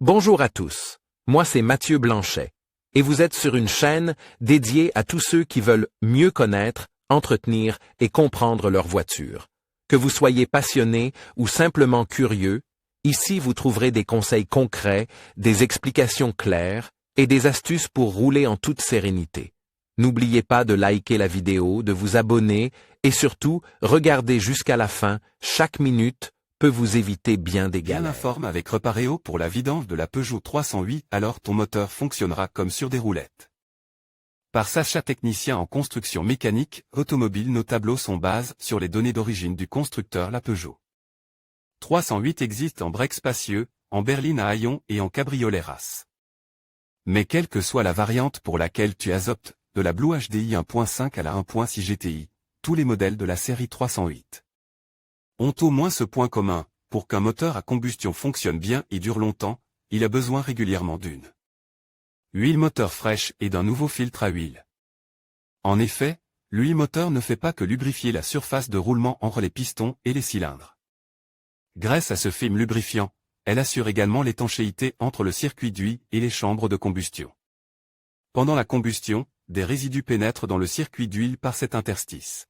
Bonjour à tous, moi c'est Mathieu Blanchet, et vous êtes sur une chaîne dédiée à tous ceux qui veulent mieux connaître, entretenir et comprendre leur voiture. Que vous soyez passionné ou simplement curieux, ici vous trouverez des conseils concrets, des explications claires et des astuces pour rouler en toute sérénité. N'oubliez pas de liker la vidéo, de vous abonner et surtout, regardez jusqu'à la fin, chaque minute peut vous éviter bien des galères. Bien informe avec Reparéo pour la vidange de la Peugeot 308, alors ton moteur fonctionnera comme sur des roulettes. Par Sacha, technicien en construction mécanique automobile, nos tableaux sont basés sur les données d'origine du constructeur la Peugeot 308 existe en break spacieux, en berline à haillons et en cabriolet race. Mais quelle que soit la variante pour laquelle tu adoptes, de la Blue HDI 1.5 à la 1.6 GTI, tous les modèles de la série 308 ont au moins ce point commun: pour qu'un moteur à combustion fonctionne bien et dure longtemps, il a besoin régulièrement d'une huile moteur fraîche et d'un nouveau filtre à huile. En effet, l'huile moteur ne fait pas que lubrifier la surface de roulement entre les pistons et les cylindres. Grâce à ce film lubrifiant, elle assure également l'étanchéité entre le circuit d'huile et les chambres de combustion. Pendant la combustion, des résidus pénètrent dans le circuit d'huile par cet interstice.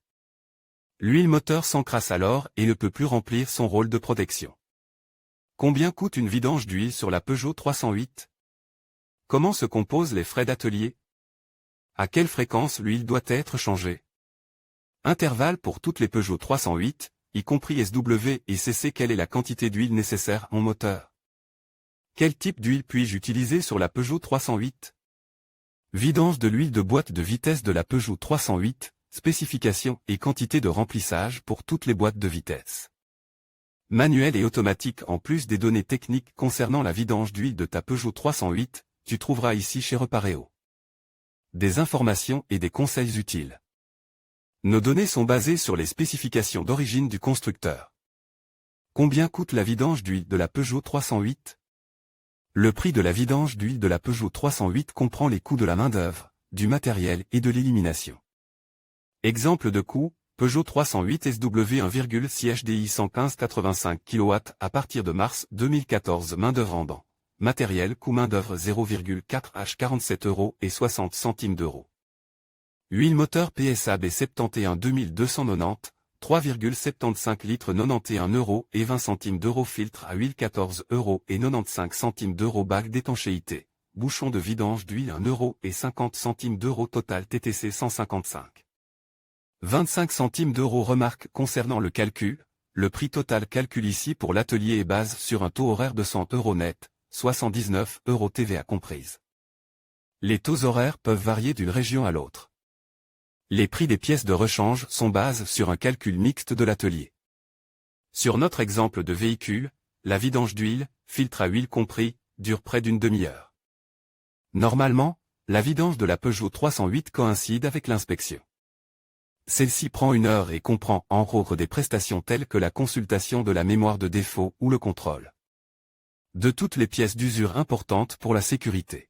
L'huile moteur s'encrasse alors et ne peut plus remplir son rôle de protection. Combien coûte une vidange d'huile sur la Peugeot 308 ? Comment se composent les frais d'atelier ? À quelle fréquence l'huile doit être changée ? Intervalle pour toutes les Peugeot 308, y compris SW et CC. Quelle est la quantité d'huile nécessaire en moteur ? Quel type d'huile puis-je utiliser sur la Peugeot 308 ? Vidange de l'huile de boîte de vitesse de la Peugeot 308, spécifications et quantité de remplissage pour toutes les boîtes de vitesse. Manuel et automatique. En plus des données techniques concernant la vidange d'huile de ta Peugeot 308, tu trouveras ici chez Reparéo des informations et des conseils utiles. Nos données sont basées sur les spécifications d'origine du constructeur. Combien coûte la vidange d'huile de la Peugeot 308 ? Le prix de la vidange d'huile de la Peugeot 308 comprend les coûts de la main-d'œuvre, du matériel et de l'élimination. Exemple de coût: Peugeot 308 SW 1,6 HDI 115-85 kW à partir de mars 2014. Main-d'œuvre en banc. Matériel coût main-d'œuvre 0,4 H 47,60 €. Huile moteur PSA B71 2290, 3,75 litres 91,20 € Filtre à huile 14,95 €. Bague d'étanchéité. Bouchon de vidange d'huile 1,50 € Total TTC 155,25 €. Remarque concernant le calcul: le prix total calculé ici pour l'atelier est basé sur un taux horaire de 100 € net, 79 € TVA comprise. Les taux horaires peuvent varier d'une région à l'autre. Les prix des pièces de rechange sont basés sur un calcul mixte de l'atelier. Sur notre exemple de véhicule, la vidange d'huile, filtre à huile compris, dure près d'une demi-heure. Normalement, la vidange de la Peugeot 308 coïncide avec l'inspection. Celle-ci prend 1 heure et comprend entre autres des prestations telles que la consultation de la mémoire de défaut ou le contrôle de toutes les pièces d'usure importantes pour la sécurité.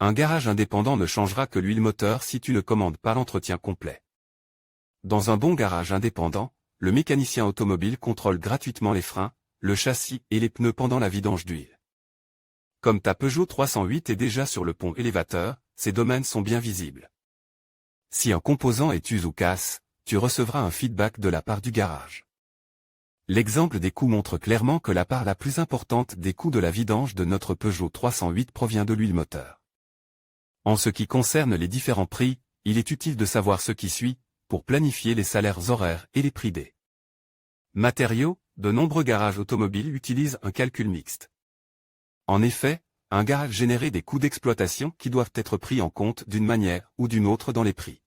Un garage indépendant ne changera que l'huile moteur si tu ne commandes pas l'entretien complet. Dans un bon garage indépendant, le mécanicien automobile contrôle gratuitement les freins, le châssis et les pneus pendant la vidange d'huile. Comme ta Peugeot 308 est déjà sur le pont élévateur, ces domaines sont bien visibles. Si un composant est usé ou casse, tu recevras un feedback de la part du garage. L'exemple des coûts montre clairement que la part la plus importante des coûts de la vidange de notre Peugeot 308 provient de l'huile moteur. En ce qui concerne les différents prix, il est utile de savoir ce qui suit, pour planifier les salaires horaires et les prix des matériaux. De nombreux garages automobiles utilisent un calcul mixte. En effet, un garage génère des coûts d'exploitation qui doivent être pris en compte d'une manière ou d'une autre dans les prix.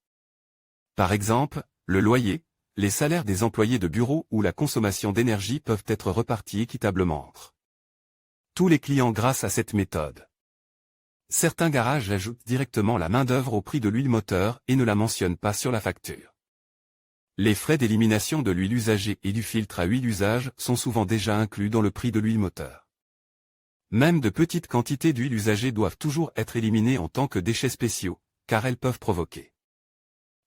Par exemple, le loyer, les salaires des employés de bureau ou la consommation d'énergie peuvent être repartis équitablement entre tous les clients grâce à cette méthode. Certains garages ajoutent directement la main-d'œuvre au prix de l'huile moteur et ne la mentionnent pas sur la facture. Les frais d'élimination de l'huile usagée et du filtre à huile usage sont souvent déjà inclus dans le prix de l'huile moteur. Même de petites quantités d'huile usagée doivent toujours être éliminées en tant que déchets spéciaux, car elles peuvent provoquer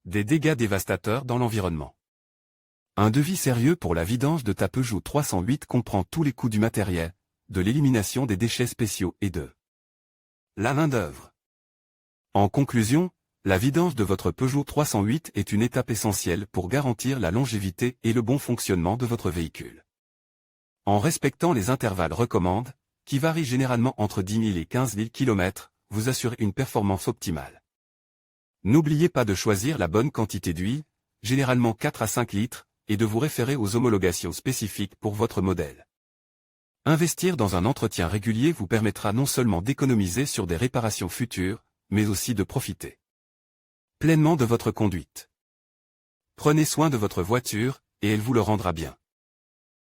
des dégâts dévastateurs dans l'environnement. Un devis sérieux pour la vidange de ta Peugeot 308 comprend tous les coûts du matériel, de l'élimination des déchets spéciaux et de la main-d'œuvre. En conclusion, la vidange de votre Peugeot 308 est une étape essentielle pour garantir la longévité et le bon fonctionnement de votre véhicule. En respectant les intervalles recommandés, qui varient généralement entre 10 000 et 15 000 km, vous assurez une performance optimale. N'oubliez pas de choisir la bonne quantité d'huile, généralement 4 à 5 litres, et de vous référer aux homologations spécifiques pour votre modèle. Investir dans un entretien régulier vous permettra non seulement d'économiser sur des réparations futures, mais aussi de profiter pleinement de votre conduite. Prenez soin de votre voiture, et elle vous le rendra bien.